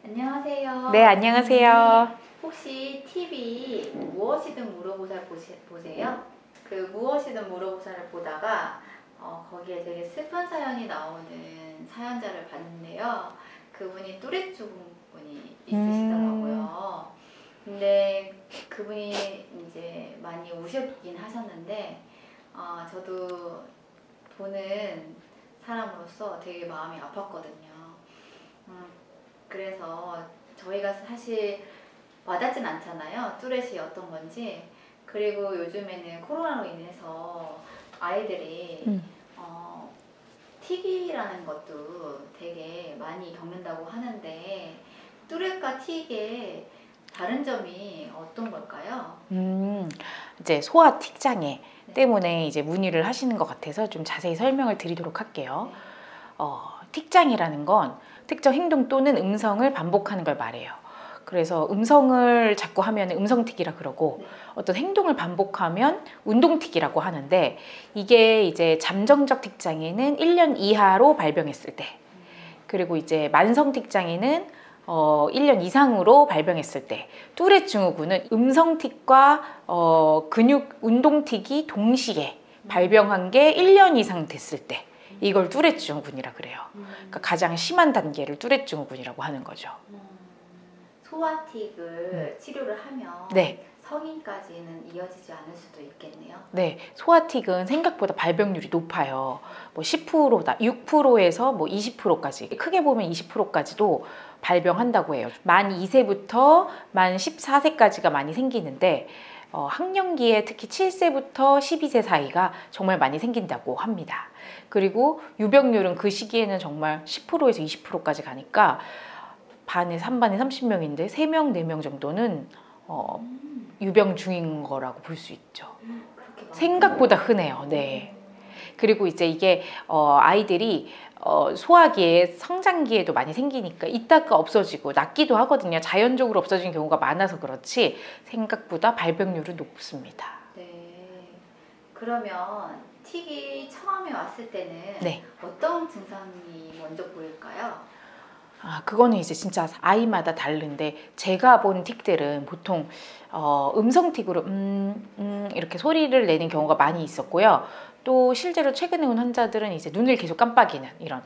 안녕하세요. 네, 안녕하세요. 혹시 TV 무엇이든 물어보살 보세요? 그 무엇이든 물어보살을 보다가 거기에 되게 슬픈 사연이 나오는 사연자를 봤는데요. 그분이 뚜레쥬 분이 있으시더라고요. 근데 그분이 이제 많이 우셨긴 하셨는데 저도 보는 사람으로서 되게 마음이 아팠거든요. 그래서 저희가 사실 와닿진 않잖아요. 뚜렛이 어떤 건지. 그리고 요즘에는 코로나로 인해서 아이들이 틱이라는 것도 되게 많이 겪는다고 하는데 뚜렛과 틱의 다른 점이 어떤 걸까요? 이제 소아 틱 장애 네. 때문에 이제 문의를 하시는 것 같아서 좀 자세히 설명을 드리도록 할게요. 네. 틱 장애라는 건 특정 행동 또는 음성을 반복하는 걸 말해요. 그래서 음성을 자꾸 하면 음성틱이라 그러고 네. 어떤 행동을 반복하면 운동틱이라고 하는데, 이게 이제 잠정적 틱 장애는 1년 이하로 발병했을 때, 그리고 이제 만성틱 장애는 1년 이상으로 발병했을 때, 뚜렛 증후군은 음성틱과 근육 운동틱이 동시에 발병한 게 1년 이상 됐을 때, 이걸 뚜렛 증후군이라 그래요. 그러니까 가장 심한 단계를 뚜렛 증후군이라고 하는 거죠. 소아틱을 치료를 하면 네. 성인까지는 이어지지 않을 수도 있겠네요. 네, 소아틱은 생각보다 발병률이 높아요. 뭐 10%다, 6%에서 뭐 20%까지, 크게 보면 20%까지도 발병한다고 해요. 만 2세부터 만 14세까지가 많이 생기는데, 학령기에 특히 7세부터 12세 사이가 정말 많이 생긴다고 합니다. 그리고 유병률은 그 시기에는 정말 10%에서 20%까지 가니까 반에 3반에 30명인데 3명, 4명 정도는 유병 중인 거라고 볼 수 있죠. 생각보다 흔해요. 네. 그리고 이제 이게 아이들이 소아기에 성장기에도 많이 생기니까 있다가 없어지고 낫기도 하거든요. 자연적으로 없어지는 경우가 많아서 그렇지 생각보다 발병률은 높습니다. 네. 그러면 틱이 처음에 왔을 때는 네. 어떤 증상이 먼저 보일까요? 그거는 이제 진짜 아이마다 다른데, 제가 본 틱들은 보통 음성틱으로 이렇게 소리를 내는 경우가 많이 있었고요. 또 실제로 최근에 온 환자들은 이제 눈을 계속 깜빡이는 이런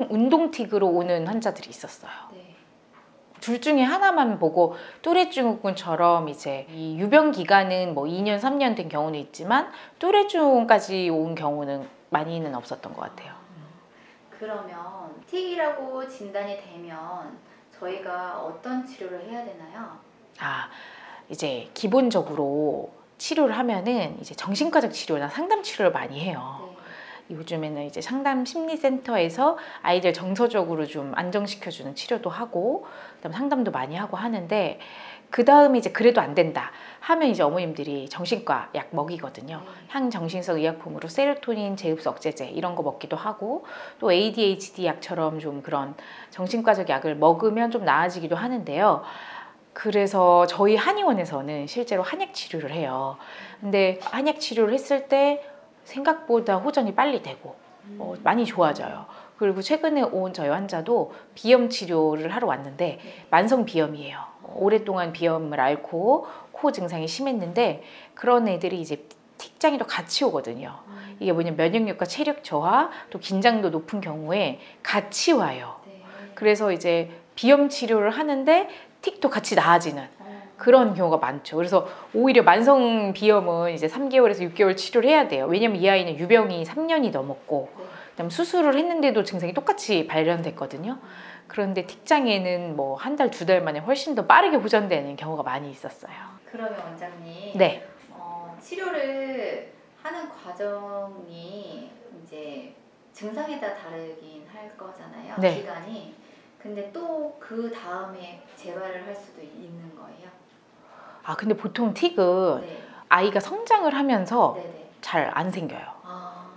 운동틱으로 오는 환자들이 있었어요. 네. 둘 중에 하나만 보고 뚜렛 증후군처럼 이제 이 유병 기간은 뭐 2년, 3년 된 경우는 있지만 뚜렛 증후군까지 온 경우는 많이는 없었던 것 같아요. 그러면 틱이라고 진단이 되면 저희가 어떤 치료를 해야 되나요? 이제 기본적으로 치료를 하면은 이제 정신과적 치료나 상담 치료를 많이 해요. 네. 요즘에는 이제 상담 심리센터에서 아이들 정서적으로 좀 안정시켜주는 치료도 하고, 그다음 상담도 많이 하고 하는데, 그 다음에 이제 그래도 안 된다 하면 이제 어머님들이 정신과 약 먹이거든요. 향정신성 의약품으로 세로토닌 제흡수 억제제 이런 거 먹기도 하고, 또 ADHD 약처럼 좀 그런 정신과적 약을 먹으면 좀 나아지기도 하는데요. 그래서 저희 한의원에서는 실제로 한약 치료를 해요. 근데 한약 치료를 했을 때 생각보다 호전이 빨리 되고 많이 좋아져요. 그리고 최근에 온 저희 환자도 비염 치료를 하러 왔는데 만성 비염이에요. 오랫동안 비염을 앓고 코 증상이 심했는데, 그런 애들이 이제 틱장애도 같이 오거든요. 이게 뭐냐면 면역력과 체력 저하, 또 긴장도 높은 경우에 같이 와요. 그래서 이제 비염 치료를 하는데 틱도 같이 나아지는 그런 경우가 많죠. 그래서 오히려 만성 비염은 이제 3개월에서 6개월 치료를 해야 돼요. 왜냐면 이 아이는 유병이 3년이 넘었고, 그다음 수술을 했는데도 증상이 똑같이 발견됐거든요. 그런데 틱장애는 뭐 한 달, 2달 만에 훨씬 더 빠르게 호전되는 경우가 많이 있었어요. 그러면 원장님, 네. 치료를 하는 과정이 이제 증상에 따라 다르긴 할 거잖아요. 네. 기간이. 근데 또 그 다음에 재발을 할 수도 있는 거예요? 근데 보통 틱은 네. 아이가 성장을 하면서 네네. 잘 안 생겨요.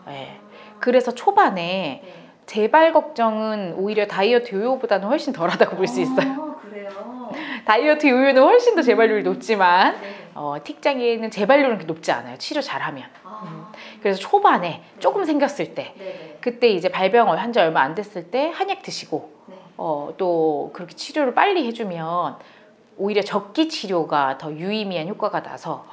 네. 네. 그래서 초반에 네. 재발 걱정은 오히려 다이어트 요요보다는 훨씬 덜하다고 볼 수 있어요. 그래요? 다이어트 요요는 훨씬 더 재발률이 높지만 네. 틱장애는 재발률은 그렇게 높지 않아요. 치료 잘하면. 그래서 초반에 조금 생겼을 때, 네네. 그때 이제 발병 한 지 얼마 안 됐을 때 한약 드시고 네. 또 그렇게 치료를 빨리 해주면 오히려 적기 치료가 더 유의미한 효과가 나서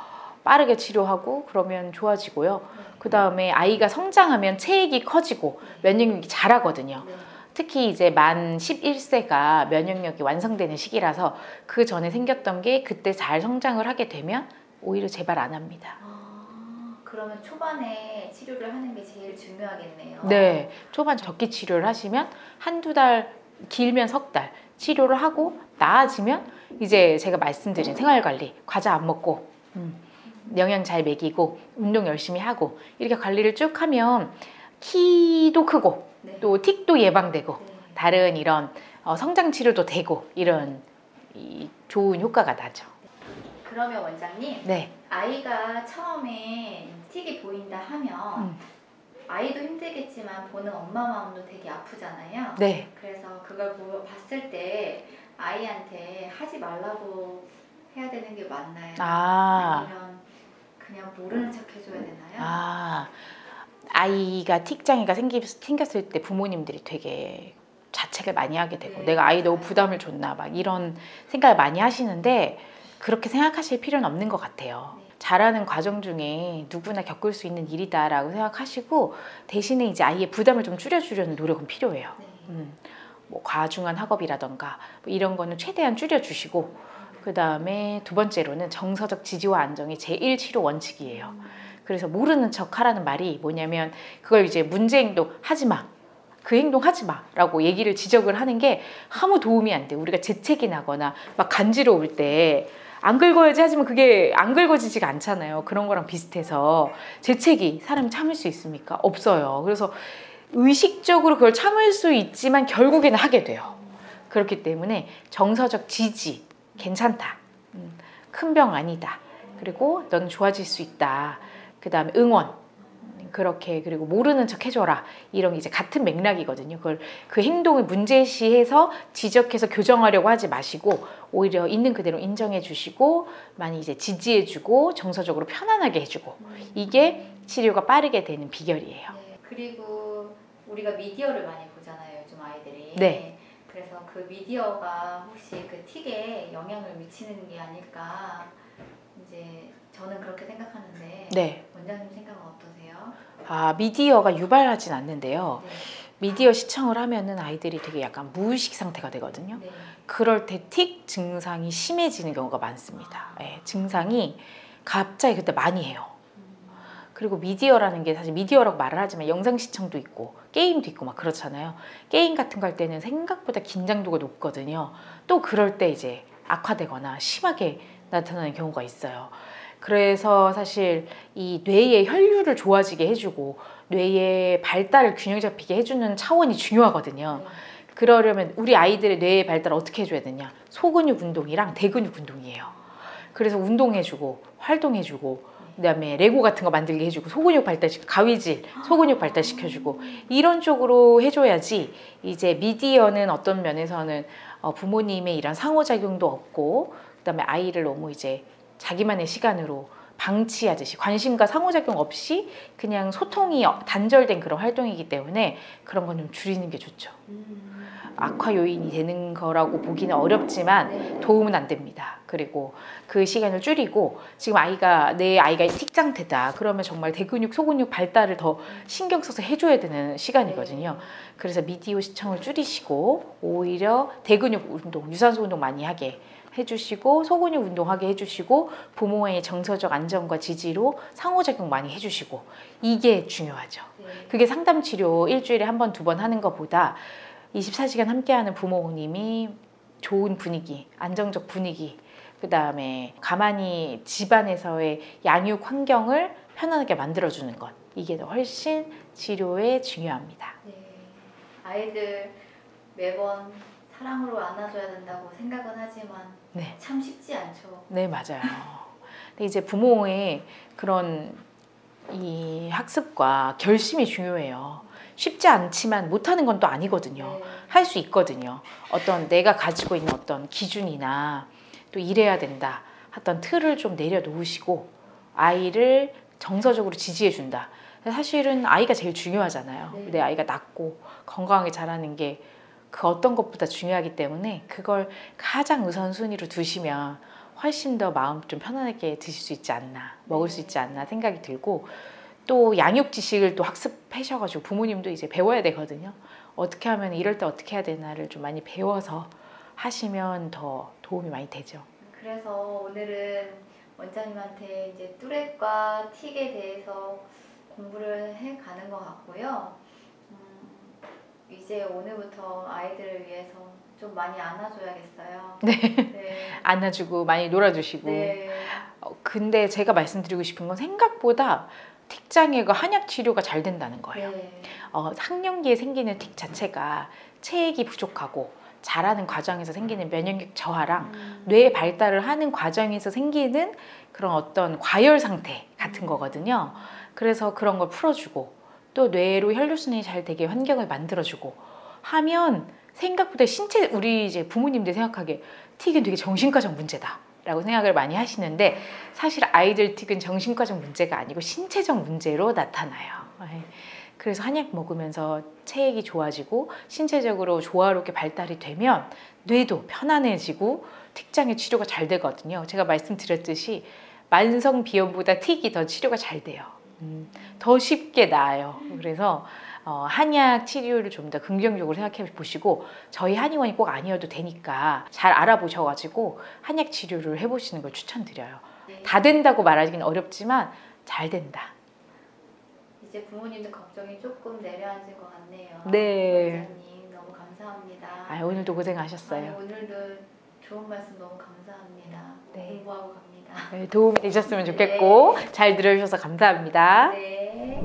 빠르게 치료하고 그러면 좋아지고요. 그 다음에 아이가 성장하면 체액이 커지고 면역력이 자라거든요. 네. 특히 이제 만 11세가 면역력이 완성되는 시기라서 그 전에 생겼던 게 그때 잘 성장을 하게 되면 오히려 재발 안 합니다. 그러면 초반에 치료를 하는 게 제일 중요하겠네요. 네, 초반 적기 치료를 하시면 한두 달, 길면 석 달 치료를 하고 나아지면 이제 제가 말씀드린 생활관리, 과자 안 먹고 영양 잘 먹이고 운동 열심히 하고 이렇게 관리를 쭉 하면 키도 크고 네. 또 틱도 예방되고 네. 다른 이런 성장 치료도 되고 이런 좋은 효과가 나죠. 그러면 원장님, 네. 아이가 처음에 틱이 보인다 하면 아이도 힘들겠지만 보는 엄마 마음도 되게 아프잖아요. 네. 그래서 그걸 봤을 때 아이한테 하지 말라고 해야 되는 게 맞나요? 아니면 그냥 모르는 척 해줘야 되나요? 아이가 틱장애가 생겼을 때 부모님들이 되게 자책을 많이 하게 되고 네, 내가 아이 너무 맞아요. 부담을 줬나 막 이런 생각을 많이 하시는데 그렇게 생각하실 필요는 없는 것 같아요. 네. 자라는 과정 중에 누구나 겪을 수 있는 일이다라고 생각하시고 대신에 이제 아이의 부담을 좀 줄여주려는 노력은 필요해요. 네. 뭐 과중한 학업이라던가 뭐 이런 거는 최대한 줄여주시고 그 다음에 두 번째로는 정서적 지지와 안정이 제1 치료 원칙이에요. 그래서 모르는 척 하라는 말이 뭐냐면 그걸 이제 문제 행동 하지 마. 그 행동 하지 마 라고 얘기를 지적을 하는 게 아무 도움이 안 돼. 우리가 재채기 나거나 막 간지러울 때 안 긁어야지 하지만 그게 안 긁어지지가 않잖아요. 그런 거랑 비슷해서 재채기 사람이 참을 수 있습니까? 없어요. 그래서 의식적으로 그걸 참을 수 있지만 결국에는 하게 돼요. 그렇기 때문에 정서적 지지 괜찮다. 큰 병 아니다. 그리고 넌 좋아질 수 있다. 그 다음에 응원. 그렇게 그리고 모르는 척 해줘라. 이런 게 이제 같은 맥락이거든요. 그걸 그 행동을 문제시해서 지적해서 교정하려고 하지 마시고 오히려 있는 그대로 인정해 주시고 많이 이제 지지해 주고 정서적으로 편안하게 해주고 이게 치료가 빠르게 되는 비결이에요. 네. 그리고 우리가 미디어를 많이 보잖아요. 요즘 아이들이. 네. 그래서 그 미디어가 혹시 그 틱에 영향을 미치는 게 아닐까 이제 저는 그렇게 생각하는데 네. 원장님 생각은 어떠세요? 미디어가 유발하진 않는데요. 네. 미디어 시청을 하면은 아이들이 되게 약간 무의식 상태가 되거든요. 네. 그럴 때 틱 증상이 심해지는 경우가 많습니다. 네, 증상이 갑자기 그때 많이 해요. 그리고 미디어라는 게 사실 미디어라고 말을 하지만 영상 시청도 있고 게임도 있고 막 그렇잖아요. 게임 같은 거 할 때는 생각보다 긴장도가 높거든요. 또 그럴 때 이제 악화되거나 심하게 나타나는 경우가 있어요. 그래서 사실 이 뇌의 혈류를 좋아지게 해주고 뇌의 발달을 균형 잡히게 해주는 차원이 중요하거든요. 네. 그러려면 우리 아이들의 뇌의 발달을 어떻게 해줘야 되냐? 소근육 운동이랑 대근육 운동이에요. 그래서 운동해주고 활동해주고 그다음에 레고 같은 거 만들게 해주고 소근육 발달시키고 가위질 소근육 발달시켜주고 이런 쪽으로 해줘야지 이제 미디어는 어떤 면에서는 부모님의 이런 상호작용도 없고 그다음에 아이를 너무 이제 자기만의 시간으로 방치하듯이 관심과 상호작용 없이 그냥 소통이 단절된 그런 활동이기 때문에 그런 건 좀 줄이는 게 좋죠. 악화 요인이 되는 거라고 보기는 어렵지만 네. 도움은 안 됩니다. 그리고 그 시간을 줄이고 지금 내 아이가 틱 상태다 그러면 정말 대근육, 소근육 발달을 더 신경 써서 해줘야 되는 시간이거든요. 그래서 미디어 시청을 줄이시고 오히려 대근육 운동, 유산소 운동 많이 하게 해주시고 소근육 운동하게 해주시고 부모의 정서적 안정과 지지로 상호작용 많이 해주시고 이게 중요하죠. 네. 그게 상담치료 일주일에 한 번, 두 번 하는 것보다 24시간 함께하는 부모님이 좋은 분위기, 안정적 분위기 그 다음에 가만히 집안에서의 양육 환경을 편안하게 만들어주는 것 이게 더 훨씬 치료에 중요합니다. 네. 아이들 매번 사랑으로 안아줘야 된다고 생각은 하지만 네. 참 쉽지 않죠. 네, 맞아요. 근데 이제 부모의 그런 이 학습과 결심이 중요해요. 쉽지 않지만 못하는 건 또 아니거든요. 네. 할 수 있거든요. 어떤 내가 가지고 있는 어떤 기준이나 또 이래야 된다 어떤 틀을 좀 내려놓으시고 아이를 정서적으로 지지해 준다. 사실은 아이가 제일 중요하잖아요. 네. 내 아이가 낫고 건강하게 자라는 게 그 어떤 것보다 중요하기 때문에 그걸 가장 우선순위로 두시면 훨씬 더 마음 좀 편안하게 드실 수 있지 않나, 먹을 수 있지 않나 생각이 들고, 또 양육 지식을 또 학습하셔가지고 부모님도 이제 배워야 되거든요. 어떻게 하면 이럴 때 어떻게 해야 되나를 좀 많이 배워서 하시면 더 도움이 많이 되죠. 그래서 오늘은 원장님한테 이제 뚜렛과 틱에 대해서 공부를 해 가는 것 같고요. 이제 오늘부터 아이들을 위해서 좀 많이 안아줘야겠어요. 네. 네. 안아주고 많이 놀아주시고. 네. 근데 제가 말씀드리고 싶은 건 생각보다 틱 장애가 한약 치료가 잘 된다는 거예요. 네. 학령기에 생기는 틱 자체가 체액이 부족하고 자라는 과정에서 생기는 면역력 저하랑 뇌 발달을 하는 과정에서 생기는 그런 어떤 과열 상태 같은 거거든요. 그래서 그런 걸 풀어주고 또 뇌로 혈류순환이 잘 되게 환경을 만들어주고 하면 생각보다 신체, 우리 이제 부모님들 생각하기에 틱은 되게 정신과적 문제다 라고 생각을 많이 하시는데, 사실 아이들 틱은 정신과적 문제가 아니고 신체적 문제로 나타나요. 그래서 한약 먹으면서 체액이 좋아지고 신체적으로 조화롭게 발달이 되면 뇌도 편안해지고 틱장애 치료가 잘 되거든요. 제가 말씀드렸듯이 만성 비염보다 틱이 더 치료가 잘 돼요. 더 쉽게 나아요. 그래서 한약 치료를 좀 더 긍정적으로 생각해 보시고, 저희 한의원이 꼭 아니어도 되니까 잘 알아보셔가지고 한약 치료를 해보시는 걸 추천드려요. 네. 다 된다고 말하기는 어렵지만 잘 된다. 이제 부모님들 걱정이 조금 내려앉을 것 같네요. 네. 원장님 너무 감사합니다. 오늘도 고생하셨어요. 오늘도 좋은 말씀 너무 감사합니다. 네. 공부하고 갑니다. 도움이 되셨으면 좋겠고 잘 들어주셔서 감사합니다. 네.